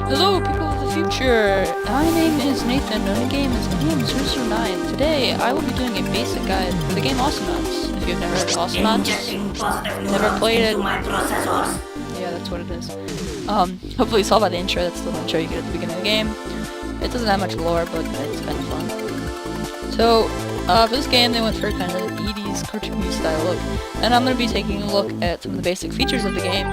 Hello, people of the future! My name is Nathan, and the game is Awesomenauts. Today, I will be doing a basic guide for the game Awesomenauts. If you've never heard of Awesomenauts, never played it. Yeah, that's what it is. Hopefully you saw by the intro, that's the intro you get at the beginning of the game. It doesn't have much lore, but it's kind of fun. So, for this game, they went for kind of 80s cartoony style look, and I'm going to be taking a look at some of the basic features of the game,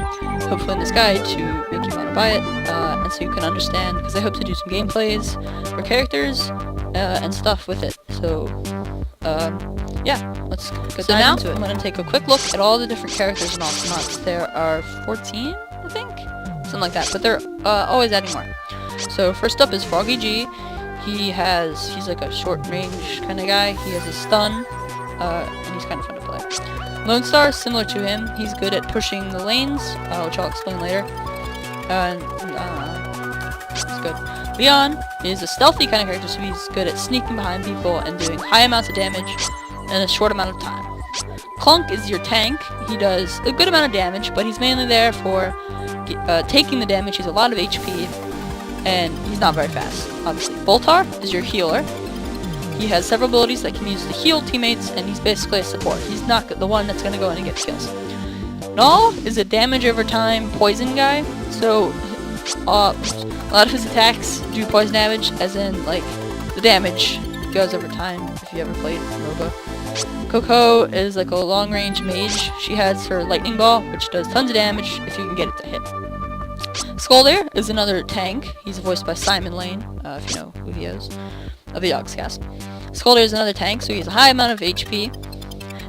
hopefully in this guide, to make you want to buy it, and so you can understand, because I hope to do some gameplays for characters, and stuff with it. So, yeah, let's get into it. I'm going to take a quick look at all the different characters in Awesomenauts. There are 14, I think? Something like that, but they're always adding more. So, first up is Froggy G. He's like a short range kind of guy. He has a stun, and he's kind of fun to play. Lonestar, similar to him, he's good at pushing the lanes, which I'll explain later. And, it's good. Leon is a stealthy kind of character, so he's good at sneaking behind people and doing high amounts of damage in a short amount of time. Clunk is your tank. He does a good amount of damage, but he's mainly there for taking the damage. He's a lot of HP, and he's not very fast, obviously. Boltar is your healer. He has several abilities that can use to heal teammates, and he's basically a support. He's not the one that's going to go in and get kills. Null is a damage over time poison guy, so a lot of his attacks do poison damage, as in, like, the damage goes over time, if you ever played MOBA. Coco is like a long-range mage. She has her lightning ball, which does tons of damage if you can get it to hit. Scolder is another tank. He's voiced by Simon Lane, if you know who he is, of the Yogscast. Scolder is another tank, so he has a high amount of HP,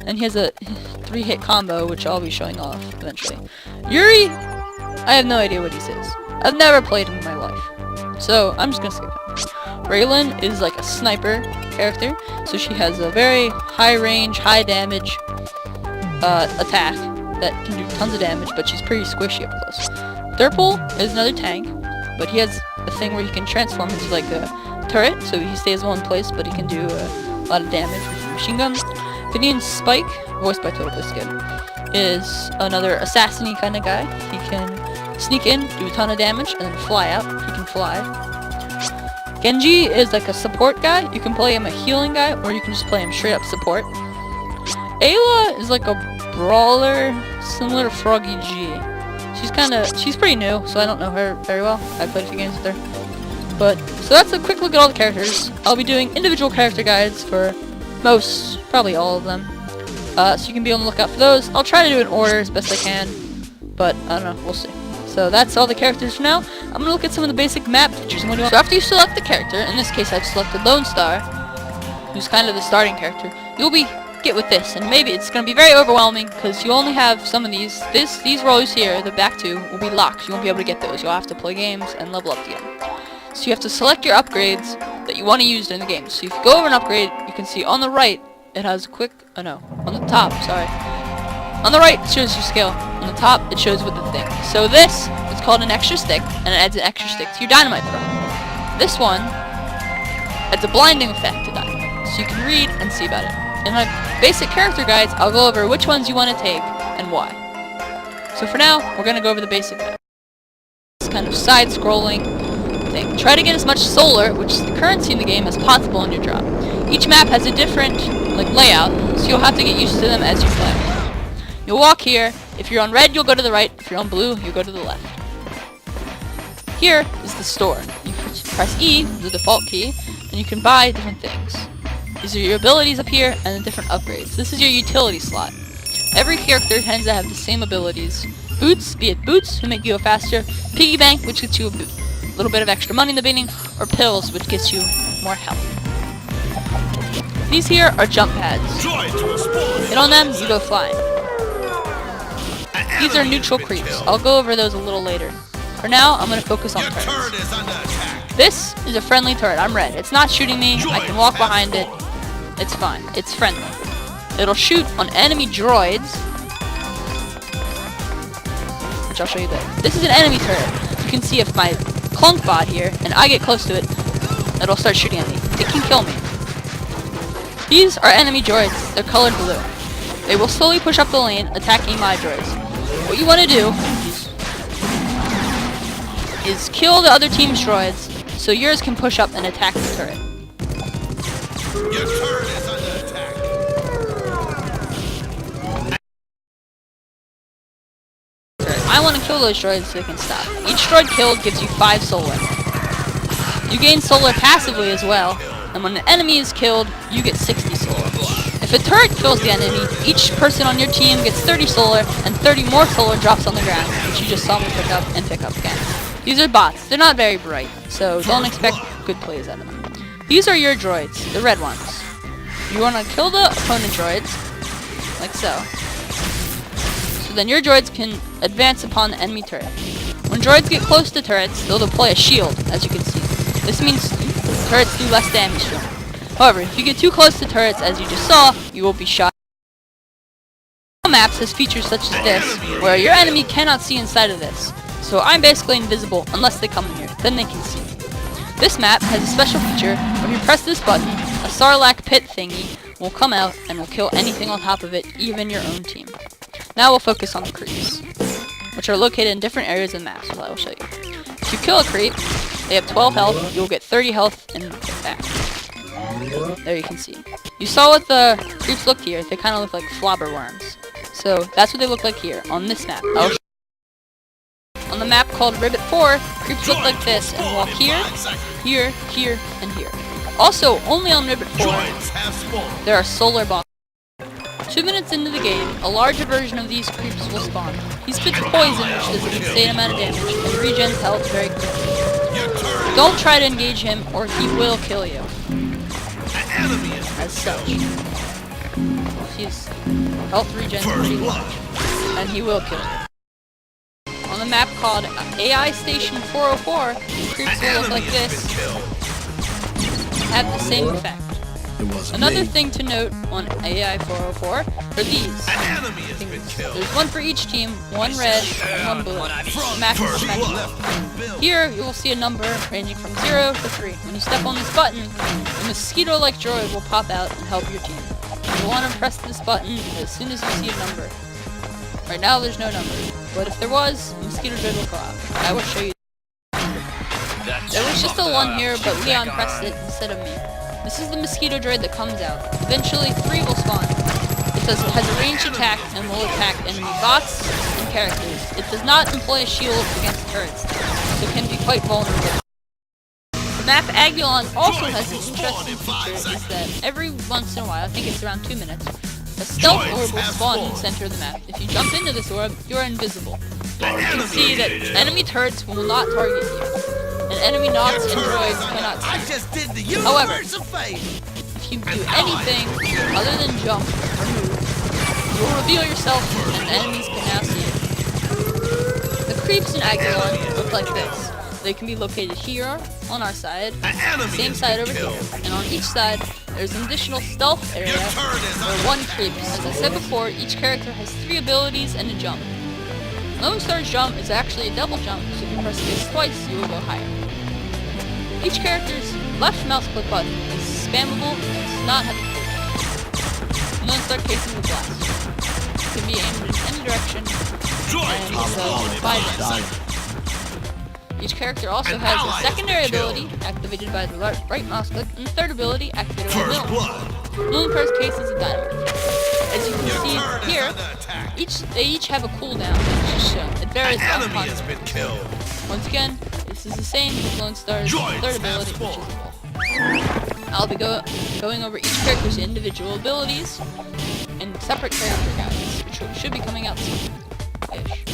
and he has a 3-hit combo, which I'll be showing off eventually. Yuri, I have no idea what he says. I've never played him in my life, so I'm just gonna skip him. Raylan is like a sniper character, so she has a very high range, high damage attack that can do tons of damage, but she's pretty squishy up close. Thurple is another tank, but he has a thing where he can transform into like a turret, so he stays in one place, but he can do a lot of damage with a machine gun. Vinnie Spike, voiced by Total Biscuit, is another assassin-y kind of guy. He can sneak in, do a ton of damage, and then fly out. He can fly. Genji is like a support guy. You can play him a healing guy, or you can just play him straight up support. Ayla is like a brawler, similar to Froggy G. She's pretty new, so I don't know her very well. I played a few games with her. But, so that's a quick look at all the characters. I'll be doing individual character guides for probably all of them. So you can be on the lookout for those. I'll try to do it in order as best I can, but I don't know, we'll see. So that's all the characters for now. I'm going to look at some of the basic map features. So after you select the character, in this case I've selected Lonestar, who's kind of the starting character, you'll get with this, and maybe it's going to be very overwhelming because you only have some of these. These rows here, the back two, will be locked. You won't be able to get those. You'll have to play games and level up to get them. So you have to select your upgrades that you want to use in the game. So if you go over an upgrade, you can see on the right, it has a quick, on the top, sorry. On the right, it shows your skill. On the top, it shows with the thing. So this is called an extra stick, and it adds an extra stick to your dynamite throw. This one adds a blinding effect to dynamite, so you can read and see about it. In my basic character guides, I'll go over which ones you want to take and why. So for now, we're going to go over the basic map. This kind of side-scrolling thing. Try to get as much solar, which is the currency in the game, as possible in your drop. Each map has a different layout, so you'll have to get used to them as you play. You'll walk here. If you're on red, you'll go to the right. If you're on blue, you'll go to the left. Here is the store. You press E, the default key, and you can buy different things. These are your abilities up here, and the different upgrades. This is your utility slot. Every character tends to have the same abilities. Boots, be it boots, who make you go faster. Piggy bank, which gets you a little bit of extra money in the beginning. Or pills, which gets you more health. These here are jump pads. Hit on them, you go flying. These are neutral creeps. I'll go over those a little later. For now, I'm going to focus on turrets. This is a friendly turret. I'm red. It's not shooting me. I can walk behind it. It's fine. It's friendly. It'll shoot on enemy droids, which I'll show you there. This is an enemy turret. You can see if my Clunk bot here, and I get close to it, it'll start shooting at me. It can kill me. These are enemy droids. They're colored blue. They will slowly push up the lane, attacking my droids. What you want to do is kill the other team's droids so yours can push up and attack the turret. Your turret is under attack. I want to kill those droids so they can stop. Each droid killed gives you 5 solar. You gain solar passively as well, and when an enemy is killed, you get 60 solar. If a turret kills the enemy, each person on your team gets 30 solar, and 30 more solar drops on the ground, which you just saw me pick up and pick up again. These are bots. They're not very bright, so don't expect good plays out of them. These are your droids, the red ones. You want to kill the opponent droids, like so. So then your droids can advance upon the enemy turret. When droids get close to turrets, they'll deploy a shield, as you can see. This means turrets do less damage to them. However, if you get too close to turrets, as you just saw, you will be shot. Some maps has features such as this, where your enemy cannot see inside of this. So I'm basically invisible unless they come in here, then they can see. This map has a special feature where if you press this button, a Sarlacc pit thingy will come out and will kill anything on top of it, even your own team. Now we'll focus on the creeps, which are located in different areas of the map, so I will show you. If you kill a creep, they have 12 health, you'll get 30 health and back. There you can see. You saw what the creeps looked here. They kind of look like flobber worms. So that's what they look like here on this map. On the map called Ribbit 4, creeps look like this and walk here, here, here, and here. Also, only on Ribbit 4, there are solar boxes. 2 minutes into the game, a larger version of these creeps will spawn. He spits poison, which does an insane amount of damage, and regens health very quickly. Don't try to engage him, or he will kill you. As such. His health regens pretty much, and he will kill you. On the map called AI Station 404, creeps will look like this, have the same effect. Another thing to note on AI 404 are these things. There's one for each team, one red and one blue. Match is symmetrical. Here you will see a number ranging from 0 to 3. When you step on this button, a mosquito-like droid will pop out and help your team. You'll want to press this button as soon as you see a number. Right now there's no number, but if there was, a mosquito droid will go out. I will show you. There was just a 1 here, but Leon pressed it instead of me. This is the mosquito droid that comes out. Eventually 3 will spawn. It has a ranged attack and will attack enemy bots and characters. It does not employ a shield against turrets, so it can be quite vulnerable. The map Agulon also has an interesting feature, is that every once in a while, I think it's around 2 minutes, a stealth orb will spawn in the center of the map. If you jump into this orb, you're invisible. You can see that enemy turrets will not target you, and enemy knots and droids cannot see you. However, if you do anything other than jump or move, you will reveal yourself and enemies can now see you. The creeps in Agulon look like this. They can be located here on our side, same side over here, and on each side there's an additional stealth area where 1 creeps. As I said before, each character has 3 abilities and a jump. Lonestar's jump is actually a double jump, so if you press space twice, you will go higher. Each character's left mouse click button is spammable and does not have a click. Lonestar casing the blast. It can be aimed in any direction and by the Each character also has a secondary ability activated by the right mouse click and a third ability activated by the middle. Lonestar's case is a dynamite. As you can see here, they each have a cooldown, which is shown. It varies on context. Once again, this is the same with Lonestar's third ability, which is a wall. I'll be going over each character's individual abilities and separate character guides, which should be coming out soon-ish.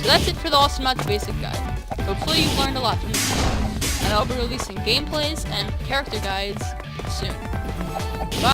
So that's it for the Awesomenauts basic guide. Hopefully you've learned a lot from this video, and I'll be releasing gameplays and character guides soon. Bye!